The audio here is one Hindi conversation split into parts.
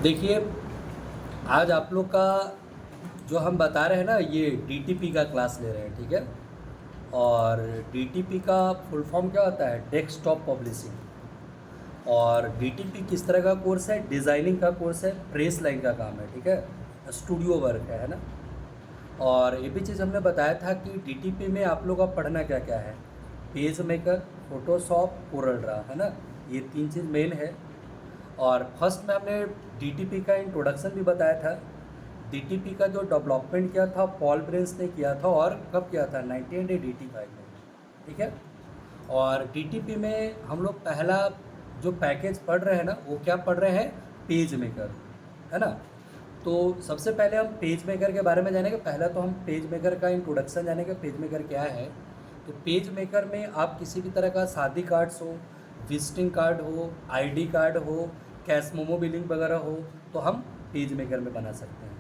देखिए, आज आप लोग का जो हम बता रहे हैं ना, ये डीटीपी का क्लास ले रहे हैं, ठीक है। और डीटीपी का फुल फॉर्म क्या होता है? Desktop publishing. और डीटीपी किस तरह का कोर्स है? डिज़ाइनिंग का कोर्स है, प्रेस लाइन का काम है, ठीक है, स्टूडियो वर्क है ना। और ये भी चीज़ हमने बताया था कि डीटीपी में आप लोग का पढ़ना क्या क्या है। Page maker, Photoshop, Corel Draw, है ना, ये 3 चीज़ मेन है। और फर्स्ट में हमने डीटीपी का इंट्रोडक्शन भी बताया था। डीटीपी का जो डेवलपमेंट किया था पॉल ब्रेंस ने किया था, और कब किया था? 1985 में, ठीक है। और डीटीपी में हम लोग पहला जो पैकेज पढ़ रहे हैं ना, वो क्या पढ़ रहे हैं? पेज मेकर, है ना। तो सबसे पहले हम पेज मेकर के बारे में जानेंगे। पहला तो हम पेज मेकर का इंट्रोडक्शन जानेंगे, पेज मेकर क्या है। तो पेज मेकर में आप किसी भी तरह का शादी कार्ड्स हो, विजिटिंग कार्ड हो, आईडी कार्ड हो, कैश मोमो बिलिंग वगैरह हो, तो हम पेज मेकर में बना सकते हैं।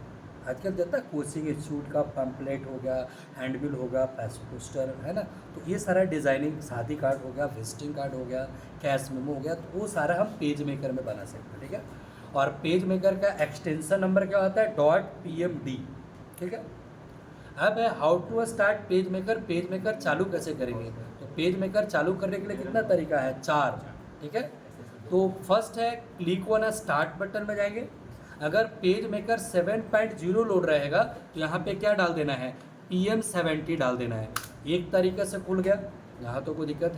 आजकल जाता है कोचिंग इंस्टीट्यूट का पैम्पलेट हो गया, हैंडबिल हो गया, पोस्टर, है ना। तो ये सारा डिज़ाइनिंग, शादी कार्ड हो गया, विजिटिंग कार्ड हो गया, कैश मेमो हो गया, तो वो सारा हम पेज मेकर में बना सकते हैं, ठीक है। और पेज मेकर का एक्सटेंशन नंबर क्या होता है? .pmd, ठीक है। अब है how to start page maker. Page maker चालू कैसे करेंगे? तो पेज मेकर चालू करने के लिए कितना तरीका है? 4, ठीक है। तो फर्स्ट है क्लिक ऑन स्टार्ट बटन में जाएंगे। अगर पेज मेकर 7.0 लोड रहेगा तो यहाँ पे क्या डाल देना है? PM70 डाल देना है। एक तरीके से खुल गया, यहाँ तो कोई दिक्कत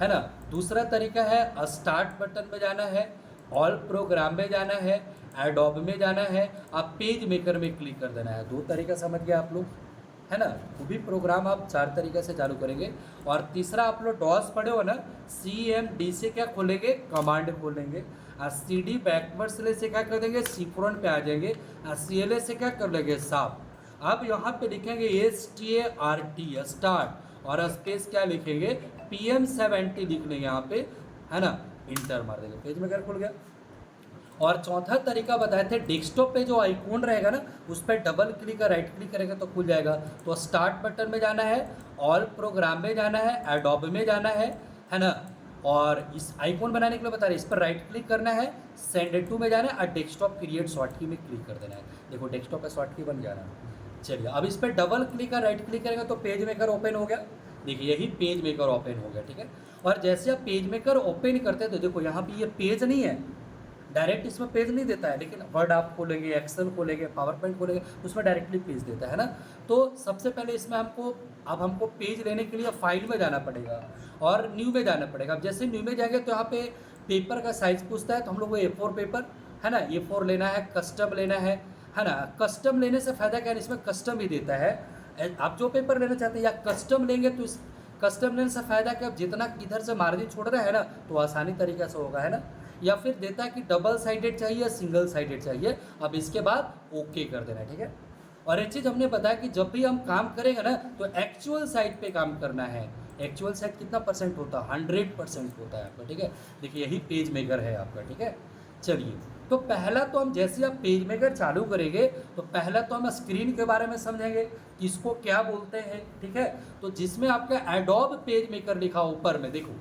है ना। दूसरा तरीका है स्टार्ट बटन में जाना है, ऑल प्रोग्राम में जाना है, एडोब में जाना है, आप पेज मेकर में क्लिक कर देना है। 2 तरीका समझ गए आप लोग, है ना। वो भी प्रोग्राम आप 4 तरीके से चालू करेंगे। और तीसरा आप लोग डॉस पढ़े हो ना, CMD से क्या खोलेंगे? कमांड खोलेंगे। और CD बैकवर्ड स्लैश से क्या कर देंगे? सिंक्रोन पे आ जाएंगे। और CLA से क्या कर लेंगे? साफ। अब यहाँ पे लिखेंगे START स्टार्ट, और स्पेस क्या लिखेंगे? PM70 लिख लेंगे यहाँ पे, है ना। इंटर मार देंगे, पेज मेकर खुल गया। और चौथा तरीका बताए थे, डेस्कटॉप पे जो आइकॉन रहेगा ना, उस पर डबल क्लिक या राइट क्लिक करेगा तो खुल जाएगा। तो स्टार्ट बटन में जाना है, ऑल प्रोग्राम में जाना है, एडोब में जाना है ना। और इस आइकॉन बनाने के लिए बता रहे, इस पर राइट क्लिक करना है, सेंड टू में जाना है, और डेस्कटॉप क्रिएट शॉर्टकी में क्लिक कर देना है। देखो डेस्कटॉप का शॉर्टकी बन गया ना। चलिए, अब इस पर डबल क्लिक या राइट क्लिक करेंगे तो पेज मेकर ओपन हो गया। देखिए यही पेज मेकर ओपन हो गया, ठीक है। और जैसे आप पेज मेकर ओपन करते हैं तो देखो यहाँ पे ये पेज नहीं है, डायरेक्ट इसमें पेज नहीं देता है, लेकिन वर्ड आप खोलेंगे, एक्सेल खोलेंगे, पावर पॉइंट खोलेंगे, उसमें डायरेक्टली पेज देता है ना। तो सबसे पहले इसमें हमको पेज लेने के लिए फाइल में जाना पड़ेगा और न्यू में जाना पड़ेगा। अब जैसे न्यू में जाएंगे तो यहाँ पे पेपर का साइज़ पूछता है, तो हम लोग को A4 पेपर, है ना, A4 लेना है, कस्टम लेना है ना। कस्टम लेने से फ़ायदा क्या है? इसमें कस्टम ही देता है। आप जो पेपर लेना चाहते हैं या कस्टम लेंगे तो इस कस्टम लेने से फ़ायदा क्या? आप जितना इधर से मार्जिन छोड़ रहे हैं ना, तो आसानी तरीके से होगा, है ना। या फिर देता है कि डबल साइडेड चाहिए या सिंगल साइडेड चाहिए। अब इसके बाद ओके कर देना है, ठीक है। और एक चीज़ हमने बताया कि जब भी हम काम करेंगे ना, तो एक्चुअल साइड पे काम करना है। एक्चुअल साइड कितना परसेंट होता है? 100% होता है आपका, ठीक है। देखिए यही पेज मेकर है आपका, ठीक है। चलिए, तो पहला तो हम जैसे आप पेज मेकर चालू करेंगे तो पहला तो हम स्क्रीन के बारे में समझेंगे कि इसको क्या बोलते हैं, ठीक है। तो जिसमें आपका एडोब पेज मेकर लिखा ऊपर में, देखो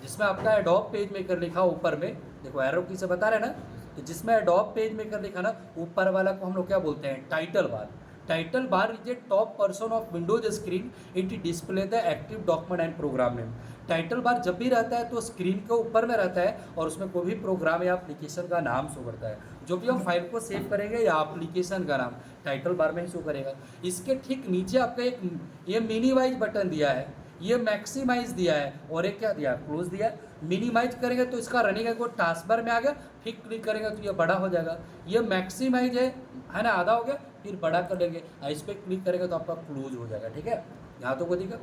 जिसमें आपका एडोब पेज मेकर लिखा ऊपर में, देखो एरो की से बता रहे हैं ना। तो जिसमें एडोब पेज मेकर लिखा ना, ऊपर वाला को हम लोग क्या बोलते हैं? Title bar. Title bar is a top person of Windows screen, it display the active document and program name. Title bar जब भी रहता है तो स्क्रीन के ऊपर में रहता है, और उसमें कोई भी प्रोग्राम या एप्लीकेशन का नाम शो करता है। जो भी हम फाइल को सेव करेंगे या एप्लीकेशन का नाम टाइटल बार में ही शो करेगा। इसके ठीक नीचे आपका एक ये मिनिमाइज बटन दिया है, ये मैक्सिमाइज दिया है, और एक क्या दिया? क्लोज दिया है। मिनिमाइज करेंगे तो इसका रनिंग है, कोई टास्क बार में आ गया, फिर क्लिक करेंगे तो ये बड़ा हो जाएगा। ये मैक्सिमाइज है ना, आधा हो गया, फिर बड़ा कर लेंगे, इस पर क्लिक करेंगे तो आपका क्लोज हो जाएगा, ठीक है। यहाँ तो कोई दिक्कत।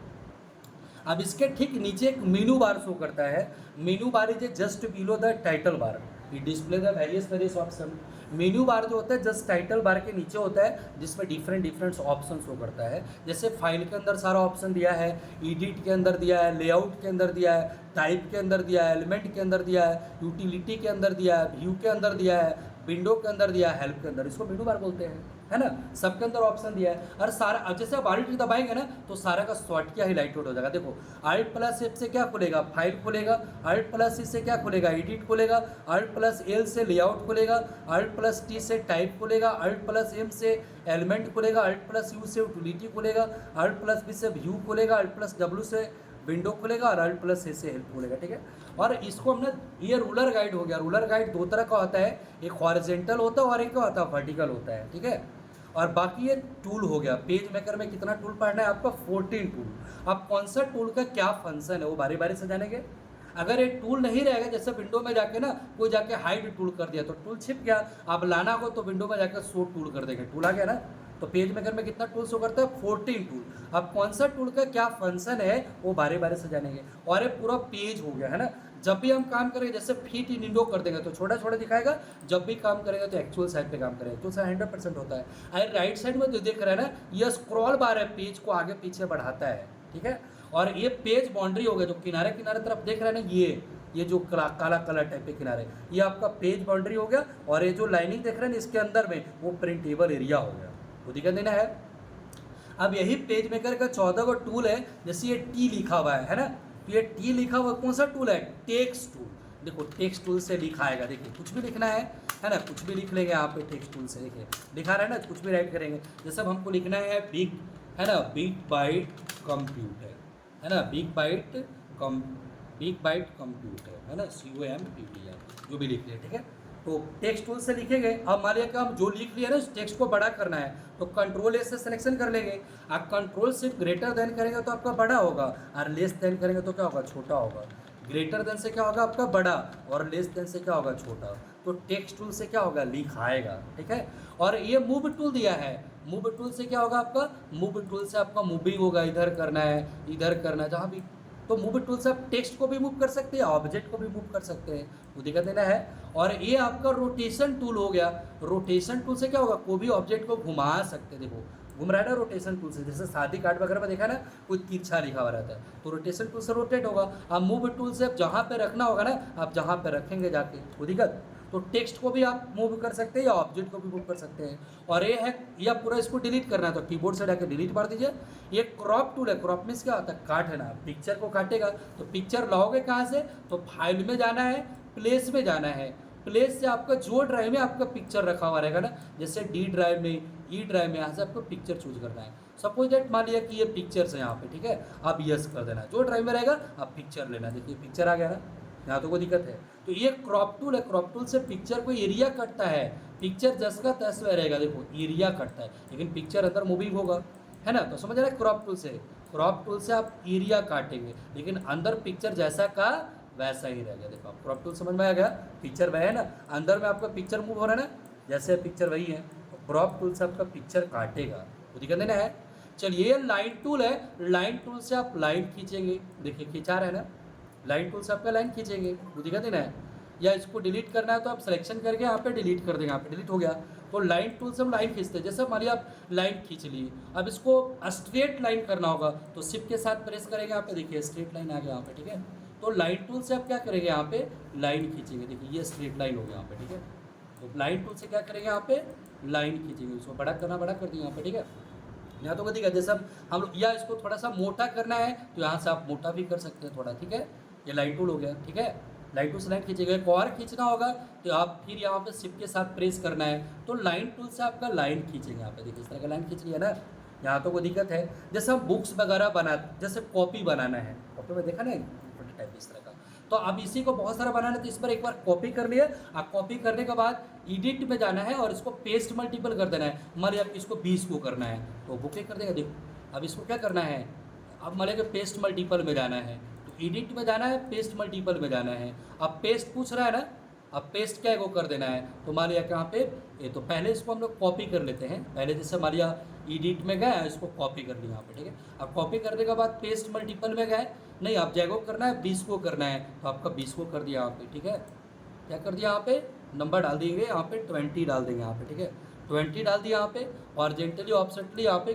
अब इसके ठीक नीचे एक मेनू बार शो करता है। मेनू bar is just below the title bar, it display the various option. मेनू बार जो होता है जस्ट टाइटल बार के नीचे होता है, जिसमें डिफरेंट ऑप्शन शो करता है। जैसे फाइल के अंदर सारा ऑप्शन दिया है, एडिट के अंदर दिया है, लेआउट के अंदर दिया है, टाइप के अंदर दिया है, एलिमेंट के अंदर दिया है, यूटिलिटी के अंदर दिया है, व्यू के अंदर दिया है, विंडो के अंदर दिया है, हेल्प के अंदर, इसको मेनू बार बोलते हैं, है ना। सबके अंदर ऑप्शन दिया है और सारा, अब जैसे आप Alt दबाएंगे ना तो सारा का शॉर्ट किया हाईलाइटेड हो जाएगा। देखो Alt प्लस एफ से क्या खुलेगा, फाइल खुलेगा, Alt प्लस सी से क्या खुलेगा, एडिट खुलेगा, Alt प्लस एल से लेआउट खुलेगा, Alt प्लस टी से टाइप खुलेगा, Alt प्लस एम से एलिमेंट खुलेगा, Alt प्लस यू से यूटिलिटी खुलेगा, Alt प्लस बी से व्यू खुलेगा, Alt प्लस डब्ल्यू से विंडो खुलेगा और Alt प्लस ए से हेल्प खुलेगा, ठीक है। और इसको हमने, ये रूलर गाइड हो गया। रूलर गाइड दो तरह का होता है, एक हॉरिजेंटल होता है और एक क्या होता है, वर्टिकल होता है, ठीक है। और बाकी ये टूल हो गया। पेज मेकर में कितना टूल पढ़ना है आपका, 14 टूल। अब कौन सा टूल का क्या फंक्शन है वो बारी बारी से जानेंगे। अगर ये टूल नहीं रहेगा, जैसे विंडो में जाके ना कोई जाके हाइड टूल कर दिया तो टूल छिप गया, अब लाना हो तो विंडो में जाकर शो टूल कर देंगे, टूल आ गया ना। तो पेज मेकर में कितना टूल शो करता है, 14 टूल। अब कौन सा टूल का क्या फंक्शन है वो बारे बारे से जानेंगे। और ये पूरा पेज हो गया, है ना। जब भी हम काम करेंगे, जैसे फिट इन विंडो कर देंगे तो छोटा छोटा दिखाएगा, जब भी काम करेंगे तो एक्चुअल साइड पे काम करेंगे, एक्चुअल साइड 100% होता है। अरे राइट साइड में जो देख रहे हैं ना, ये स्क्रॉल बार है, पेज को आगे पीछे बढ़ाता है, ठीक है। और ये पेज बाउंड्री हो गया, जो किनारे किनारे तरफ देख रहे हैं ना, ये जो काला कलर टाइप के किनारे, ये आपका पेज बाउंड्री हो गया। और ये जो लाइनिंग देख रहे हैं इसके अंदर में, वो प्रिंटेबल एरिया हो गया, वो दिखा देना है। अब यही पेज मेकर का 14 गो टूल है। जैसे ये टी लिखा हुआ है ना, तो ये टी लिखा हुआ कौन सा टूल है, टेक्स्ट टूल। देखो टेक्स्ट टूल से लिखा आएगा, देखिए कुछ भी लिखना है ना, कुछ भी लिख लेंगे यहाँ पे टेक्स्ट टूल से, देखिए लिखा रहा है ना, कुछ भी राइट करेंगे। जैसे अब हमको लिखना है बिग, है ना, बिग बाइट कंप्यूटर, है ना, बिग बाइट कंप्यूटर, है ना, COMPUTER, जो भी लिख लिया, ठीक है। तो टेक्स्ट टूल से लिखेंगे। अब मान लिया कि हम जो लिख लिया ना, उस टेक्स्ट को बड़ा करना है तो कंट्रोल ए से सिलेक्शन कर लेंगे। आप कंट्रोल सिर्फ ग्रेटर देन करेंगे तो आपका बड़ा होगा, और लेस देन करेंगे तो क्या होगा, छोटा होगा। ग्रेटर देन से क्या होगा आपका बड़ा, और लेस देन से क्या होगा, छोटा। तो टेक्स्ट टूल से क्या होगा, लिखाएगा, ठीक है। और ये मूव टूल दिया है, मूव टूल से क्या होगा आपका, मूव टूल से आपका मूविंग होगा, इधर करना है, इधर करना है, जहाँ भी। तो मूव टूल से आप टेक्स्ट को भी मूव कर सकते हैं, ऑब्जेक्ट को भी मूव कर सकते हैं, वो दिखा देना है। और ये आपका रोटेशन टूल हो गया। रोटेशन टूल से क्या होगा, कोई भी ऑब्जेक्ट को घुमा सकते हैं। देखो घूम रहा है ना रोटेशन टूल से, जैसे शादी कार्ड वगैरह में देखा ना, कोई तिरछा लिखा हुआ रहता है, तो रोटेशन टूल से रोटेट होगा। अब मूव टूल से आप जहाँ पे रखना होगा ना, आप जहाँ पे रखेंगे जाके, वो दिक्कत। तो टेक्स्ट को भी आप मूव कर सकते हैं या ऑब्जेक्ट को भी मूव कर सकते हैं। और ये है, या पूरा इसको डिलीट करना है तो कीबोर्ड से जाकर डिलीट मार दीजिए। ये क्रॉप टूल है। क्रॉप मीन्स क्या होता है, काटना। पिक्चर को काटेगा तो पिक्चर लाओगे कहाँ से, तो फाइल में जाना है, प्लेस में जाना है। प्लेस से आपका जो ड्राइव में आपका पिक्चर रखा हुआ रहेगा ना, जैसे डी ड्राइव में, ई ड्राइव में, यहाँ से आपको पिक्चर चूज करना है। सपोज दैट मान लिया कि ये पिक्चर्स है यहाँ पे, ठीक है। आप यस कर देना, जो ड्राइव में रहेगा आप पिक्चर लेना। देखिए पिक्चर आ गया ना, यहाँ तो कोई दिक्कत है। तो ये क्रॉप टूल है। क्रॉप टूल से पिक्चर को एरिया कटता है, पिक्चर जस का तस में रहेगा, देखो एरिया कटता है, लेकिन पिक्चर अंदर मूविंग होगा, है ना। तो समझ रहे हैं, क्रॉप टूल से, क्रॉप टूल से आप एरिया काटेंगे, लेकिन अंदर पिक्चर जैसा का वैसा ही रहेगा। देखो आप क्रॉप टूल समझ में आ गया, पिक्चर वह है ना, अंदर में आपका पिक्चर मूव हो रहा है ना, जैसे पिक्चर वही है। तो क्रॉप टूल से आपका पिक्चर काटेगा, वो दिखा देना है। चलिए ये लाइन टूल है। लाइन टूल से आप लाइन खींचेंगे, देखिए खींचा रहे हैं ना, लाइन टूल से आपका लाइन खींचेंगे, वो दिखा देना है। या इसको डिलीट करना है तो आप सिलेक्शन करके यहाँ पे डिलीट कर देंगे, यहाँ पे डिलीट हो गया। तो लाइन टूल से हम लाइन खींचते हैं। जैसे मान लिया आप लाइन खींच लिए, अब इसको स्ट्रेट लाइन करना होगा तो शिफ्ट के साथ प्रेस करेंगे, यहाँ पे देखिए स्ट्रेट लाइन आ गया यहाँ पे, ठीक है। तो लाइन टूल से आप क्या करेंगे, यहाँ पे लाइन खींचेंगे, देखिए ये स्ट्रेट लाइन हो गया यहाँ पे, ठीक है। तो लाइन टूल से क्या करेंगे, यहाँ पे लाइन खींचेंगे, इसको बड़ा करना, बड़ा कर दिए यहाँ पे, ठीक है। यहाँ तो दिखा, जैसे हम लोग, या इसको थोड़ा सा मोटा करना है तो यहाँ से आप मोटा भी कर सकते हैं थोड़ा, ठीक है। ये लाइन टूल हो गया, ठीक है। लाइन टूल से लाइन खींचेगा। एक और खींचना होगा तो आप फिर यहाँ पे शिफ्ट के साथ प्रेस करना है, तो लाइन टूल से आपका लाइन खींचेंगे। यहाँ पे देखिए इस तरह का लाइन खींच लिया ना, यहाँ तो कोई दिक्कत है। जैसे हम बुक्स वगैरह बना, जैसे कॉपी बनाना है, कॉपी में देखा ना टाइप इस तरह का, तो अब इसी को बहुत सारा बनाना है तो इस पर एक बार कॉपी कर लिया। आप कॉपी करने के बाद एडिट में जाना है और इसको पेस्ट मल्टीपल कर देना है। मान लिया इसको 20 को करना है तो वो क्या कर देगा, देखो अब इसको क्या करना है, अब मान लिया पेस्ट मल्टीपल में जाना है, एडिट में जाना है, पेस्ट मल्टीपल में जाना है। अब पेस्ट पूछ रहा है ना, अब पेस्ट क्या को कर देना है, तो मान लिया कहाँ पे ये, तो पहले इसको हम लोग कॉपी कर लेते हैं। पहले जैसे मान लिया एडिट में गए, इसको कॉपी कर लिया यहाँ पे, ठीक है। अब कॉपी करने के बाद पेस्ट मल्टीपल में गए, नहीं आप जैगो करना है 20 को करना है, तो आपका 20 को कर दिया यहाँ पे, ठीक है। क्या कर दिया, यहाँ पे नंबर डाल देंगे, यहाँ पे 20 डाल देंगे यहाँ पे, ठीक है। 20 डाल दिया यहाँ पे, ऑर्जेंटली ऑप्शनली यहाँ पे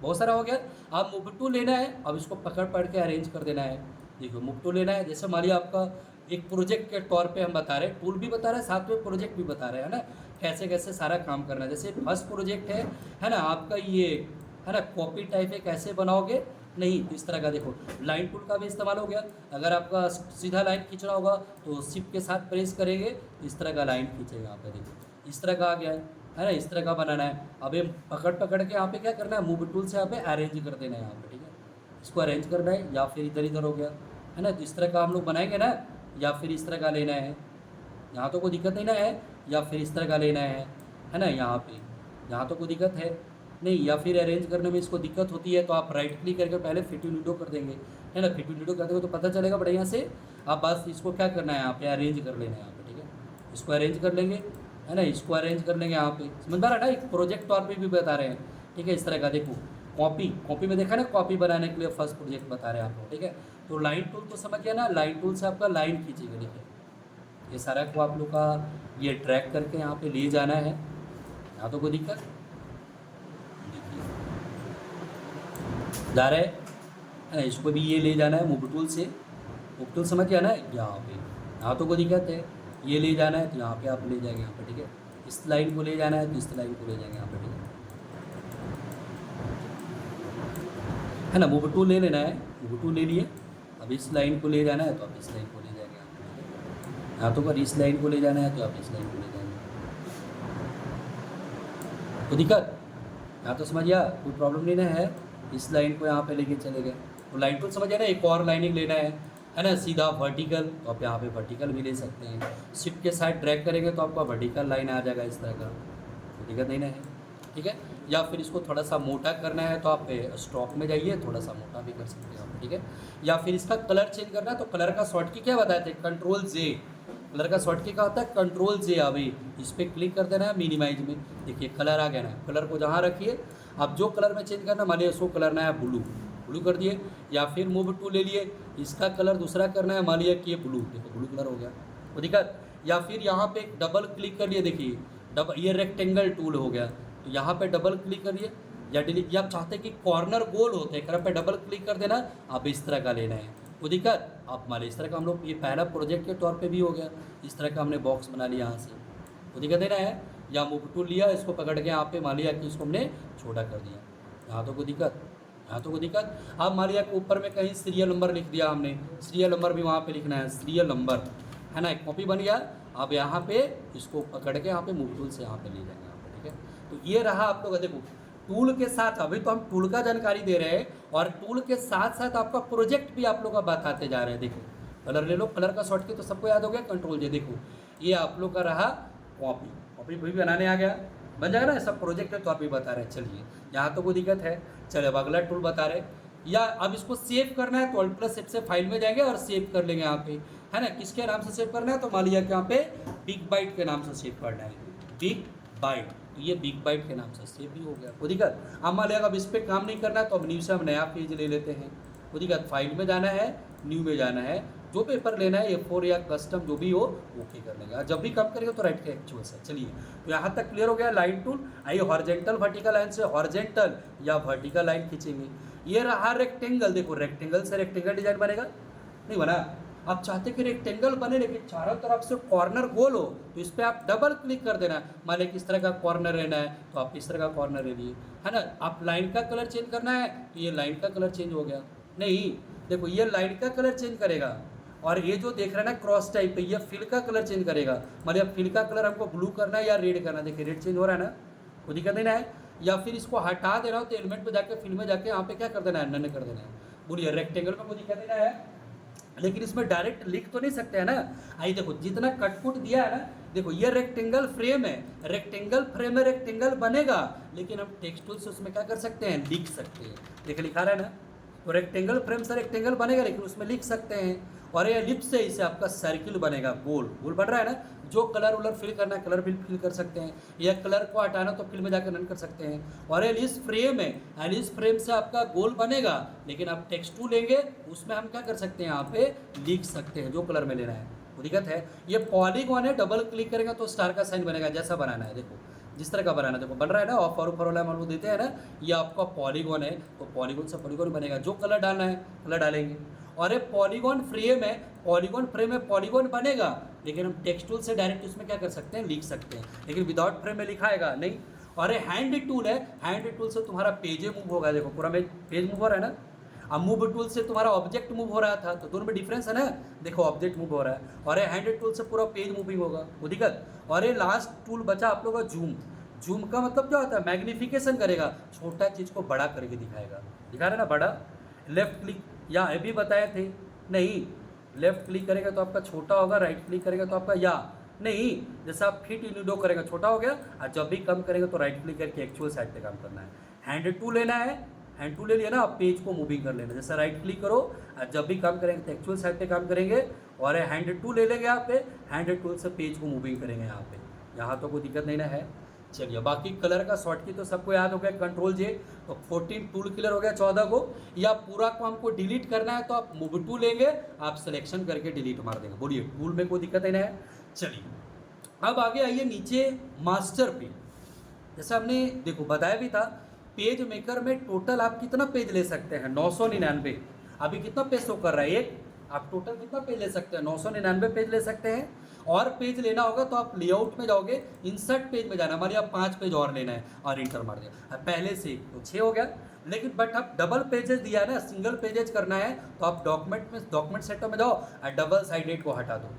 बहुत सारा हो गया। अब मूव टू लेना है, अब इसको पकड़ के अरेंज कर देना है। देखो मूव टू लेना है, जैसे मान लिया आपका एक प्रोजेक्ट के तौर पे हम बता रहे हैं, टूल भी बता रहे हैं, साथ में प्रोजेक्ट भी बता रहे हैं, है ना, कैसे कैसे सारा काम करना है। जैसे फर्स्ट प्रोजेक्ट है ना आपका ये, है ना, कॉपी टाइप है, कैसे बनाओगे, नहीं तो इस तरह का देखो लाइन टूल का भी इस्तेमाल हो गया। अगर आपका सीधा लाइन खींचना होगा तो शिफ्ट के साथ प्रेस करेंगे तो इस तरह का लाइन खींचेगा, यहाँ पे देखो इस तरह का आ गया है ना, इस तरह का बनाना है। अब ये पकड़ पकड़ के यहाँ पे क्या करना है, मूव टूल से यहाँ पे अरेंज कर देना है यहाँ पे, ठीक है, इसको अरेंज करना है, या फिर इधर इधर हो गया, है ना, तो इस तरह का हम लोग बनाएंगे ना, या फिर इस तरह का लेना है, यहाँ तो कोई दिक्कत नहीं ना है, या फिर इस तरह का लेना है ना, यहाँ पे यहाँ तो कोई दिक्कत है नहीं, या फिर अरेंज करने में इसको दिक्कत होती है तो आप राइट क्लिक करके पहले फिट विंडो कर देंगे, है ना, फिट विंडो कर देंगे तो पता चलेगा बढ़िया से। आप बस इसको क्या करना है, यहाँ पे अरेंज कर लेना है यहाँ पे, ठीक है, इसको अरेंज कर लेंगे, है ना, इसको अरेंज कर लेंगे यहाँ पे, समझ पा रहा है ना, एक प्रोजेक्ट तौर पे भी बता रहे हैं, ठीक है, इस तरह का देखो कॉपी में देखा ना, कॉपी बनाने के लिए फर्स्ट प्रोजेक्ट बता रहे हैं आपको, ठीक है। तो लाइन टूल तो समझ गया ना, लाइन टूल से आपका लाइन खींचेगा, देखिए ये सारा को आप लोग का ये ट्रैक करके यहाँ पे ले जाना है, यहाँ तो कोई दिक्कत जा रहा है ना, इसको भी ये ले जाना है मूव टूल से, मूव टूल समझ गया ना, यहाँ पे यहाँ तो कोई दिक्कत है, ये ले जाना है तो यहाँ पे आप ले जाएंगे यहाँ पे, ठीक है, इस लाइन को ले जाना है तो इस लाइन को ले जाएंगे यहाँ पे, ठीक है ना, मूव टूल ले लेना है, मूव टूल ले लिए, अब इस लाइन को ले जाना है तो आप इस लाइन को ले जाएंगे यहाँ पे, ठीक है, यहाँ तो पर इस लाइन को ले जाना है तो आप इस लाइन को ले जाएंगे, कोई दिक्कत यहाँ तो समझ गया, कोई प्रॉब्लम नहीं ना है, इस लाइन को यहाँ पे लेके चले गए तो लाइन टूल समझ गया ना। एक और लाइनिंग लेना है ना, सीधा वर्टिकल, तो आप यहाँ पे वर्टिकल भी ले सकते हैं, शिफ्ट के साथ ड्रैग करेंगे तो आपका वर्टिकल लाइन आ जाएगा इस तरह का, कोई दिक्कत नहीं ना है, ठीक है। या फिर इसको थोड़ा सा मोटा करना है तो आप स्टॉक में जाइए, थोड़ा सा मोटा भी कर सकते हैं आप, ठीक है। या फिर इसका कलर चेंज करना है तो कलर का शॉर्ट की क्या बताए थे, कंट्रोल जे, कलर का शॉर्ट की क्या होता है, कंट्रोल जे। अभी इस पर क्लिक कर देना है मिनिमाइज में, देखिए कलर आ गया ना, कलर को जहाँ रखिए, अब जो कलर में चेंज करना, मान लीजिए इसको कलर ना है ब्लू, ब्लू कर दिए, या फिर मूव टूल ले लिए, इसका कलर दूसरा करना है, मान लिया कि ये ब्लू, देखो ब्लू कलर हो गया, वो दिक्कत। या फिर यहाँ पे डबल क्लिक कर लिए, देखिए ये रेक्टेंगल टूल हो गया, तो यहाँ पे डबल क्लिक करिए या डिलीट, या आप चाहते हैं कि कॉर्नर गोल होते हैं, कलर पे डबल क्लिक कर देना, आप इस तरह का लेना है, वो दिक्कत। आप मान लीजिए इस तरह का हम लोग, ये पहला प्रोजेक्ट के तौर पे भी हो गया, इस तरह का हमने बॉक्स बना लिया यहाँ से, वो दिक्कत देना है, या मूव टूल लिया, इसको पकड़ के यहाँ पे मान लिया कि इसको हमने छोटा कर दिया, यहाँ तो कोई दिक्कत, यहाँ तो कोई दिक्कत। आप मान लिया कि ऊपर में कहीं सीरियल नंबर लिख दिया हमने, सीरियल नंबर भी वहाँ पे लिखना है, सीरियल नंबर, है ना, एक कॉपी बन गया। अब यहाँ पे इसको पकड़ के यहाँ पे मूव टूल से यहाँ पे ले जाएंगे यहाँ पे, ठीक है। तो ये रहा आप लोग देखो टूल के साथ, अभी तो हम टूल का जानकारी दे रहे हैं और टूल के साथ साथ आपका प्रोजेक्ट भी आप लोग का बताते जा रहे हैं। देखो कलर ले लो, कलर का शॉर्टकट तो सबको याद हो गया, कंट्रोल जे। देखो ये आप लोग का रहा कॉपी, कॉपी भी बनाने आ गया, बन जाएगा ना, सब प्रोजेक्ट है तो आप भी बता रहे हैं। चलिए यहाँ तो कोई दिक्कत है, चलिए अब अगला टूल बता रहे, या अब इसको सेव करना है तो Alt+F से फाइल में जाएंगे और सेव कर लेंगे यहाँ पे, है ना। किसके नाम से सेव करना है, तो मान लिया कि यहाँ पे बिग बाइट के नाम से सेव करना है, बिग बाइट, तो ये बिग बाइट के नाम से सेव भी हो गया, कोई दिक्कत। अब मान लिया अब इस पर काम नहीं करना है तो अब न्यू से हम नया पेज ले लेते हैं, कोई दिक्कत। फाइल में जाना है, न्यू में जाना है, जो पेपर लेना है A4 या कस्टम जो भी हो ओके कर लेंगे, जब भी कम करेंगे तो राइट के एक्चुअल से। चलिए तो यहाँ तक क्लियर हो गया लाइन टूल। आइए हॉरिजॉन्टल वर्टिकल लाइन से हॉरिजॉन्टल या वर्टिकल लाइन खींचेंगे। ये रहा रेक्टेंगल, देखो रेक्टेंगल से रेक्टेंगल डिजाइन बनेगा, नहीं बना। आप चाहते कि रेक्टेंगल बने लेकिन चारों तरफ से कॉर्नर गोल हो तो इस पर आप डबल क्लिक कर देना। मान लीजिए किस तरह का कॉर्नर लेना है तो आप इस तरह का कॉर्नर ले लिए, है ना। आप लाइन का कलर चेंज करना है तो ये लाइन का कलर चेंज हो गया, नहीं देखो ये लाइन का कलर चेंज करेगा, और ये जो देख रहे हैं ना क्रॉस टाइप पे, ये फिल का कलर चेंज करेगा। मतलब फिल का कलर हमको ब्लू करना है या रेड करना है, देखिए रेड चेंज हो रहा है ना, कोई दिक्कत नहीं ना है। या फिर इसको हटा देना हो तो एलिमेंट पे जाके फिल में जाके यहाँ पे क्या कर देना है, नन कर देना है। बोलिए रेक्टेंगल में कोई दिक्कत नहीं ना है, लेकिन इसमें डायरेक्ट लिख तो नहीं सकते हैं ना। आइए देखो जितना कटपुट दिया है ना, देखो ये रेक्टेंगल फ्रेम है, रेक्टेंगल फ्रेम में रेक्टेंगल बनेगा, लेकिन हम टेक्स्ट टूल से उसमें क्या कर सकते हैं, लिख सकते हैं। देखिए लिखा रहा है ना, तो रेक्टेंगल फ्रेम से रेक्टेंगल बनेगा लेकिन उसमें लिख सकते हैं। और ये एलिप्स से इसे आपका सर्किल बनेगा, गोल गोल बन रहा है ना। जो कलर उलर फिल करना है कलर फिल कर सकते हैं, या कलर को हटाना तो फिल में जाकर रन कर सकते हैं। और एलिस फ्रेम है, एलिस फ्रेम से आपका गोल बनेगा, लेकिन आप टेक्स्ट टू लेंगे उसमें हम क्या कर सकते हैं, यहाँ पे लिख सकते हैं जो कलर में लेना है। वो दिक्कत है। ये पॉलीगॉन है, डबल क्लिक करेगा तो स्टार का साइन बनेगा, जैसा बनाना है देखो जिस तरह का बनाना है। देखो बन रहा है ना, ऑफ और वाला हम लोग देते हैं ना, ये आपका पॉलीगॉन है तो पॉलीगॉन से पॉलीगॉन बनेगा। जो कलर डालना है कलर डालेंगे। और ये पॉलीगॉन फ्रेम है, पॉलीगॉन फ्रेम में पॉलीगॉन बनेगा, लेकिन हम टेक्स्ट टूल से डायरेक्ट उसमें क्या कर सकते हैं, लिख सकते हैं, लेकिन विदाउट फ्रेम में लिखाएगा नहीं। और ये हैंड टूल है, हैंड टूल से तुम्हारा पेजे मूव होगा, देखो पूरा पेज मूव हो रहा है ना। अब मूव टूल से तुम्हारा ऑब्जेक्ट मूव हो रहा था, तो दोनों में डिफरेंस है ना, देखो ऑब्जेक्ट मूव हो रहा है, और ये हैंड टूल से पूरा पेज मूविंग होगा, वो दिक्कत। और ये लास्ट टूल बचा आप लोगों का जूम। जूम का मतलब क्या होता है, मैग्निफिकेशन करेगा, छोटा चीज़ को बड़ा करके दिखाएगा, दिखा रहे ना बड़ा। लेफ्ट क्लिक या ये भी बताए थे, नहीं लेफ्ट क्लिक करेगा तो आपका छोटा होगा, राइट क्लिक करेगा तो आपका या नहीं, जैसे आप फिट यूनिडो करेगा छोटा हो गया, और जब भी कम करेगा तो राइट क्लिक करके एक्चुअल साइड पे काम करना है। हैंड टू लेना है, हैंड टू ले लिया ना, आप पेज को मूविंग कर लेना, जैसे राइट क्लिक करो और जब भी काम करेंगे तो एक्चुअल साइड पे काम करेंगे, और हैंड टू ले लेंगे यहाँ पे, हैंड टूल से पेज को मूविंग करेंगे यहाँ पे, यहाँ तो कोई दिक्कत नहीं ना है। चलिए बाकी कलर का शॉर्ट की तो सबको याद हो गया, कंट्रोल जे, तो 14 टूल क्लियर हो गया 14 को। या पूरा को हमको डिलीट करना है तो आप मूव टू लेंगे, आप सिलेक्शन करके डिलीट मार देंगे, बोलिए टूल में कोई दिक्कत नहीं है। चलिए अब आगे आइए नीचे मास्टर पेज, जैसे हमने देखो बताया भी था, पेज मेकर में टोटल आप कितना पेज ले सकते हैं, 999। अभी कितना पेज शो कर रहा है, एक, आप टोटल कितना पेज ले सकते हैं, 999 पेज ले सकते हैं। और पेज लेना होगा तो आप लेआउट में जाओगे, इंसर्ट पेज में जाना, हमारे यहाँ 5 पेज और लेना है, और इंटर मार दिया, अब पहले से तो 6 हो गया। लेकिन बट आप डबल पेजेस दिया है ना, सिंगल पेजेस करना है तो आप डॉक्यूमेंट सेक्टर में जाओ और डबल साइडेड को हटा दो,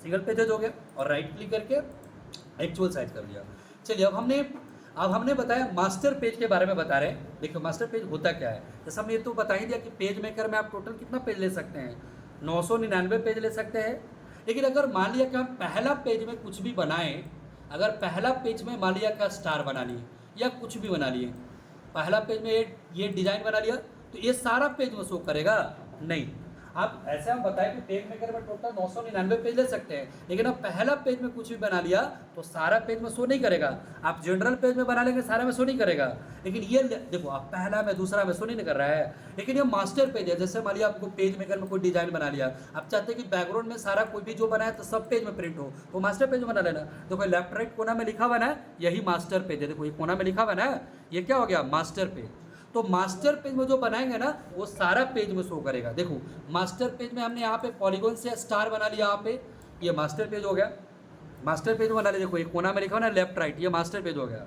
सिंगल पेजेस हो गया, और राइट क्लिक करके एक्चुअल साइड कर लिया। चलिए अब हमने बताया मास्टर पेज के बारे में बता रहे हैं। देखो मास्टर पेज होता क्या है, जैसे हमने ये तो बता ही दिया कि पेज मेकर में आप टोटल कितना पेज ले सकते हैं, 999 पेज ले सकते हैं। लेकिन अगर मान लिया कि हम पहला पेज में कुछ भी बनाएं, अगर पहला पेज में मान लिया का स्टार बना लिए या कुछ भी बना लिए, पहला पेज में ये डिजाइन बना लिया, तो ये सारा पेज में शो करेगा नहीं। आप ऐसे हम बताएं कि पेज मेकर में टोटल 999 पेज ले सकते हैं, लेकिन अब पहला पेज में कुछ भी बना लिया तो सारा पेज में शो नहीं करेगा। आप जनरल पेज में बना लेंगे सारा में शो नहीं करेगा, लेकिन ये देखो आप पहला में दूसरा में शो नहीं कर रहा है। लेकिन ये मास्टर पेज है, जैसे मान लिया आपको पेज मेकर में कोई डिजाइन बना लिया, आप चाहते हैं कि बैकग्राउंड में सारा कोई भी जो बनाए तो सब पेज में प्रिंट हो, तो मास्टर पेज बना लेना। देखो लेफ्ट राइट कोना में लिखा हुआ ना, यही मास्टर पेज है, देखो ये कोना में लिखा हुआ ना, ये क्या हो गया, मास्टर पेज। तो मास्टर पेज में जो बनाएंगे ना वो सारा पेज में शो करेगा। देखो मास्टर पेज में हमने यहाँ पे पॉलीगॉन से स्टार बना लिया, यहाँ पे ये मास्टर पेज हो गया, मास्टर पेज बना लिया, देखो एक कोना में लिखा हो ना लेफ्ट राइट, ये मास्टर पेज हो गया।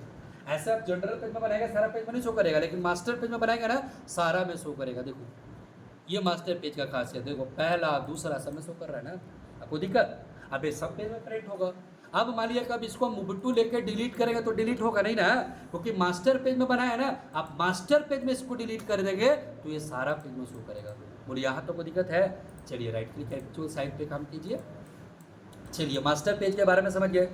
ऐसे आप जनरल पेज में बनाएगा सारा पेज में नहीं शो करेगा, लेकिन मास्टर पेज में बनाएगा ना सारा में शो करेगा। देखो ये मास्टर पेज का खासियत, देखो पहला दूसरा सब में शो कर रहा है ना, आपको दिक्कत, अब ये सब पेज में प्रिंट होगा। अब मान लिया कब इसको मूव टू लेकर डिलीट करेंगे तो डिलीट होगा नहीं ना, क्योंकि मास्टर पेज में बनाया है ना, आप मास्टर पेज में इसको डिलीट कर देंगे तो ये सारा पेज में शो करेगा। बोलिए यहाँ तो कोई दिक्कत है। चलिए राइट क्लिक एक्चुअल साइड पे काम कीजिए। चलिए मास्टर पेज के बारे में समझ गए,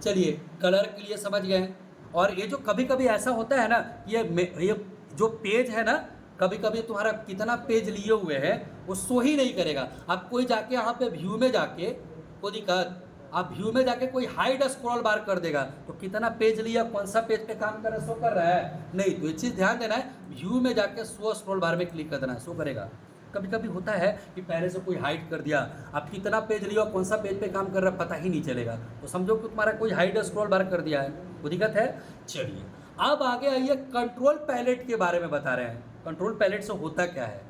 चलिए कलर के लिए समझ गए। और ये जो कभी कभी ऐसा होता है ना, ये जो पेज है ना, कभी कभी तुम्हारा कितना पेज लिए हुए हैं वो शो ही नहीं करेगा। आप कोई जाके यहाँ पे व्यू में जाके, कोई दिक्कत, आप व्यू में जाके कोई हाइड स्क्रॉल बार कर देगा तो कितना पेज लिया, कौन सा पेज पे काम कर रहा है, शो कर रहा है नहीं। तो ये चीज़ ध्यान देना है, व्यू में जाके शो स्क्रॉल बार में क्लिक कर देना है, शो करेगा। कभी कभी होता है कि पहले से कोई हाइड कर दिया, आप कितना पेज लिया कौन सा पेज पे काम कर रहा है पता ही नहीं चलेगा, तो समझो कि तुम्हारा कोई हाइड स्क्रॉल बार कर दिया है, वो दिक्कत है। चलिए अब आगे आइए कंट्रोल पैलेट के बारे में बता रहे हैं। कंट्रोल पैलेट से होता क्या है,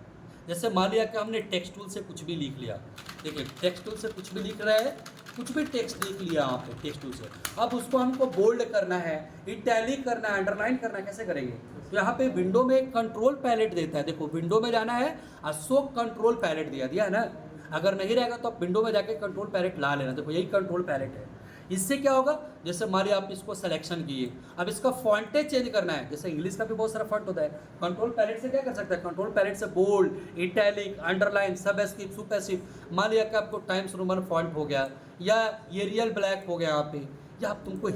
जैसे मान लिया कि हमने टेक्स्ट टूल से कुछ भी लिख लिया, देखिए टेक्स्ट टूल से कुछ भी लिख रहा है, कुछ भी टेक्स्ट लिख लिया यहाँ पे टेक्स्ट टूल से, अब उसको हमको बोल्ड करना है, इटैलिक करना है, अंडरलाइन करना है, कैसे करेंगे। तो यहाँ पे विंडो में एक कंट्रोल पैलेट देता है, देखो विंडो में जाना है और शो कंट्रोल पैलेट दिया है ना, अगर नहीं रहेगा तो आप विंडो में जाके कंट्रोल पैलेट ला लेना। देखो यही कंट्रोल पैलेट है। इससे क्या होगा, जैसे मान लिया आप इसको सिलेक्शन किए, अब इसका फॉन्टेज चेंज करना है, जैसे इंग्लिश का भी बहुत सारा फॉन्ट होता है, कंट्रोल पैलेट से क्या कर सकते हैं, कंट्रोल पैलेट से bold, italic, underline, subscript, superscript. मान लिया कि आपको टाइम्स रोमन फॉन्ट हो गया या ये रियल ब्लैक हो गया यहाँ पे, या आप तुमको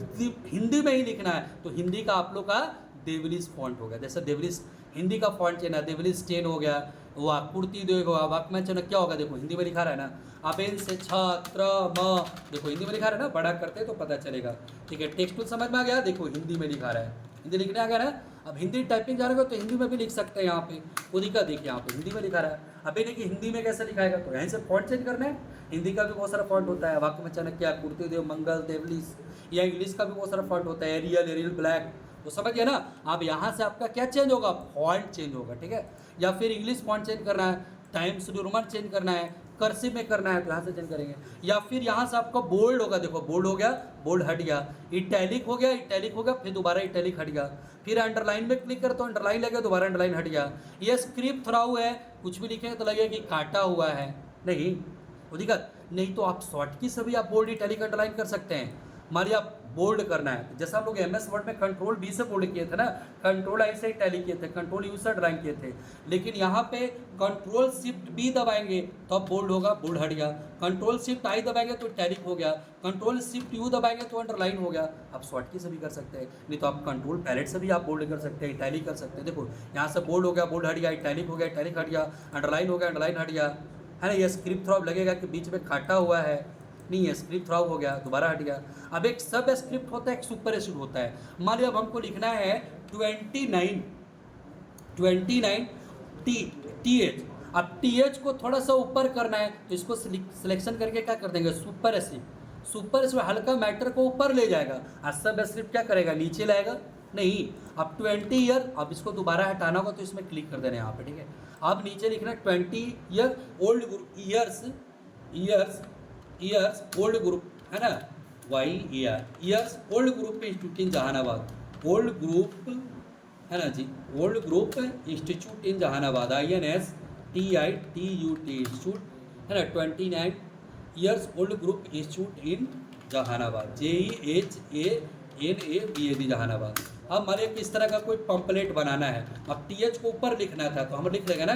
हिंदी में ही लिखना है तो हिंदी का आप लोग का देवलिस फॉन्ट हो गया, जैसे देवलिस हिंदी का फॉन्ट चेंज है, देवलिस 10 हो गया, वाह कुर्ती देगा, वाकमैन चैनल क्या होगा, देखो हिंदी में लिखा रहा है ना, अबेन से छात्र म, देखो हिंदी में लिखा रहा है ना, बड़ा करते तो पता चलेगा। ठीक है, टेक्स्ट टूल समझ में आ गया, देखो हिंदी में लिखा रहा है, हिंदी लिखने आ गया ना। अब हिंदी टाइपिंग जानेगा तो हिंदी में भी लिख सकते हैं, यहाँ पे वो दिक्कत देखिए, यहाँ पे हिंदी में लिखा रहा है। अभी देखिए हिंदी में कैसे लिखाएगा, तो यहीं से फॉन्ट चेंज करना है, हिंदी का भी बहुत सारा फॉन्ट होता है, वाकमैन चाणक्य, कुर्ती देव, मंगल, देवलिस, या इंग्लिश का भी बहुत सारा फॉन्ट होता है, एरियल ब्लैक, तो समझ गया ना। अब यहाँ से आपका क्या चेंज होगा, फॉन्ट चेंज होगा, ठीक है। या फिर इंग्लिश फॉन्ट चेंज करना है टाइम्स न्यू रोमन चेंज करना है, कर्सिव में करना है तो यहाँ से चेंज करेंगे, या फिर यहाँ से आपका बोल्ड होगा, देखो बोल्ड हो गया, बोल्ड हट गया, इटैलिक हो गया, इटैलिक हो गया, फिर दोबारा इटैलिक हट गया, फिर अंडरलाइन में क्लिक कर तो अंडरलाइन लगे, दोबारा अंडरलाइन हट गया। ये स्क्रिप्ट थ्राउ है, कुछ भी लिखेंगे तो लगेगा कि काटा हुआ है, नहीं वो दिक्कत नहीं। तो आप शॉर्ट की से भी आप बोल्ड इटैलिक अंडरलाइन कर सकते हैं। मान लिया आप बोल्ड करना है, जैसे हम लोग एमएस वर्ड में कंट्रोल बी से बोल्ड किए थे ना, कंट्रोल आई से इटैलिक किए थे, कंट्रोल यू से ड्राइंग किए थे, लेकिन यहाँ पे कंट्रोल शिफ्ट बी दबाएंगे तो अब बोल्ड होगा, बोल्ड हट गया, कंट्रोल शिफ्ट आई दबाएंगे तो इटैलिक हो गया, कंट्रोल शिफ्ट यू दबाएंगे तो अंडरलाइन हो गया। आप शॉर्ट की से भी कर सकते हैं, नहीं तो आप कंट्रोल पैलेट से भी आप बोल्ड कर सकते हैं, इटैलिक कर सकते हैं। देखो यहाँ से बोल्ड हो गया, बोल्ड हट गया, इटैलिक हो गया, इटैलिक हट गया, अंडरलाइन हो गया, अंडरलाइन हट गया, है ना। ये स्क्रिप्ट थ्रो लगेगा कि बीच में काटा हुआ है, नहीं है, स्क्रिप्ट थ्रो हो गया, दोबारा हट गया। अब एक सब स्क्रिप्ट होता है, एक सुपर स्क्रिप्ट होता है। मान लिया अब हमको लिखना है 29 TH, अब TH को थोड़ा सा ऊपर करना है तो इसको सिलेक्शन करके क्या कर देंगे, सुपर स्क्रिप्ट। सुपर स्क्रिप्ट हल्का मैटर को ऊपर ले जाएगा, और सब स्क्रिप्ट क्या करेगा, नीचे लाएगा, नहीं। अब 20 ईयर, अब इसको दोबारा हटाना होगा तो इसमें क्लिक कर देना है यहाँ पे, ठीक है। अब नीचे लिखना 20 year old group, years old group, है ना, YER, years old group institute in Jehanabad, old group, है ना जी, old group institute in Jehanabad, INSTITUT institute, है ना, 29 years old group institute in Jehanabad, JEHANABAD Jehanabad. अब हमारे किस तरह का कोई पंपलेट बनाना है, अब TH को ऊपर लिखना था तो हम लिख लेंगे ना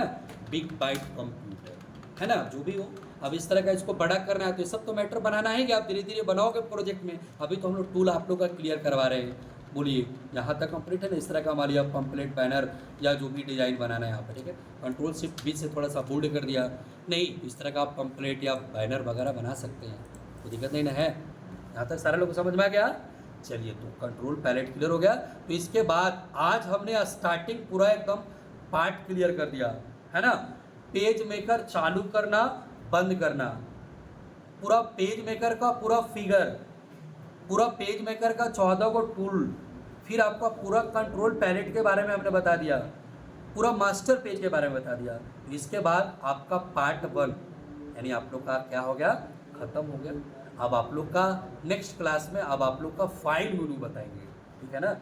बिग बाइट कंप्यूटर, है ना, जो भी हो। अब इस तरह का इसको बड़ा करना है तो ये सब तो मैटर बनाना है कि आप धीरे धीरे बनाओगे प्रोजेक्ट में। अभी तो हम लोग टूल आप लोग का क्लियर करवा रहे हैं, बोलिए यहाँ तक कंप्लीट है ना। इस तरह का हमारी अब पंपलेट, बैनर या जो भी डिज़ाइन बनाना है यहाँ पर, ठीक है। कंट्रोल शिफ्ट बी से थोड़ा सा बोल्ड कर दिया, नहीं इस तरह का आप पंपलेट या बैनर वगैरह बना सकते हैं, कोई दिक्कत नहीं ना है। यहाँ तक सारे लोग को समझ में आ गया। चलिए तो कंट्रोल पैलेट क्लियर हो गया। तो इसके बाद आज हमने स्टार्टिंग पूरा एकदम पार्ट क्लियर कर दिया, है ना। पेज मेकर चालू करना, बंद करना, पूरा पेज मेकर का पूरा फिगर, पूरा पेज मेकर का 14 को टूल, फिर आपका पूरा कंट्रोल पैलेट के बारे में हमने बता दिया, पूरा मास्टर पेज के बारे में बता दिया। इसके बाद आपका पार्ट 1 यानी आप लोग का क्या हो गया, खत्म हो गया। अब आप लोग का नेक्स्ट क्लास में अब आप लोग का फाइल मेनू बताएंगे, ठीक है ना।